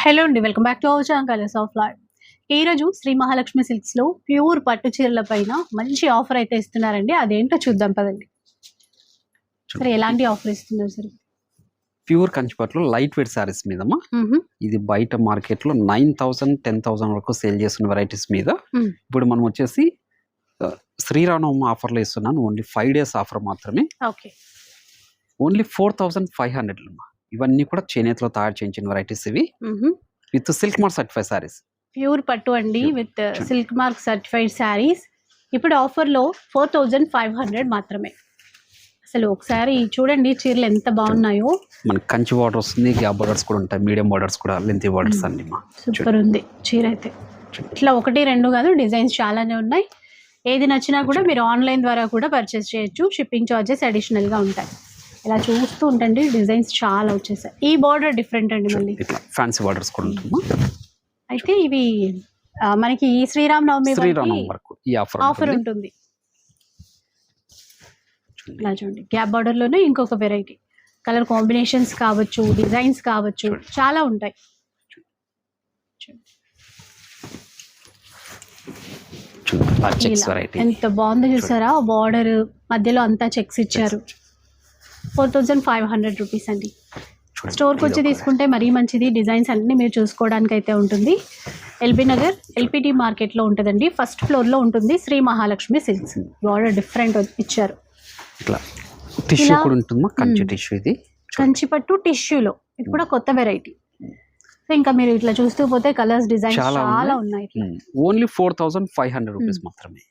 Hello అండి, welcome back to our channel colours of life. ఈ రోజు శ్రీ మహాలక్ష్మి సిల్క్స్ లో ప్యూర్ పట్టు చీరల పైన మంచి ఆఫర్ అయితే ఇస్తున్నారండి. అదేంటో చూద్దాం పదండి. సరే, ఎలాంటి ఆఫర్ ఇస్తున్నారు సార్? ప్యూర్ కంచిపట్లో లైట్ వెయిట్ సారీస్ మీదమ్మా. ఇది బయట మార్కెట్ లో 9,000 10,000 వరకు సేల్ చేస్తున్న వెరైటీస్ మీద ఇప్పుడు మనం వచ్చేసి శ్రీరామనవమి ఆఫర్ లో ఇస్తున్నాను. ఓన్లీ 5 days ఆఫర్ మాత్రమే. ఓన్లీ 4,500 అమ్మా. ఇవన్నీ కూడా చేనేతలో తయారు చేయించిన వెరైటీస్ ఇవి with silk mark certified saris. Pure పట్టు అండి with silk mark certified saris. ఇప్పుడు ఆఫర్ లో 4,500 మాత్రమే. అసలు ఒకసారి చూడండి చీరలు ఎంత బాగున్నాయో. మనకి కంచి బార్డర్ వస్తుంది, గ్యాప్ బార్డర్స్ కూడా ఉంటాయి, మీడియం బార్డర్స్ కూడా, లెంతీ బార్డర్స్ అండి. సూపర్ ఉంది చీర అయితే. ఇట్లా 1 2 కాదు, డిజైన్స్ చాలానే ఉన్నాయి. ఏది నచ్చినా కూడా మీరు ఆన్లైన్ ద్వారా కూడా పర్చేస్ చేయొచ్చు. షిప్పింగ్ చార్జెస్ అడిషనల్ గా ఉంటాయి. ఇలా చూస్తూ ఉంటండి, డిజైన్స్ చాలా వచ్చేసాయి. ఈ బార్డర్ డిఫరెంట్ అండి, మళ్ళీ ఫ్యాన్సీ బార్డర్స్ కూడా ఉంటుంది. అయితే ఇవి మనకి ఈ శ్రీరామనవమి వరకు ఈ ఆఫర్ ఉంటుంది. ఇలా చూడండి, గ్యాప్ బార్డర్ లోనే ఇంకొక వెరైటీ కలర్ కాంబినేషన్స్ కావచ్చు, డిజైన్స్ కావచ్చు, చాలా ఉంటాయి. ఎంత బాగుందో చూసారా, బార్డర్ మధ్యలో అంతా చెక్స్ ఇచ్చారు. 4,500 రూపీస్ అండి. స్టోర్కి వచ్చి తీసుకుంటే మరీ మంచిది. డిజైన్స్ అన్ని మీరు చూసుకోవడానికి అయితే ఉంటుంది. ఎల్బీ నగర్ ఎల్పిటి మార్కెట్లో ఉంటుందండి. ఫస్ట్ ఫ్లోర్లో ఉంటుంది Shri Mahalakshmi silks. Border different ఇచ్చారు. కంచిపట్టు టిష్యూలో ఇది కూడా కొత్త వెరైటీ. ఇంకా మీరు ఇట్లా చూస్తూ పోతే కలర్స్, డిజైన్స్ చాలా ఉన్నాయి. ఓన్లీ 4,500 రూపీస్ మాత్రమే.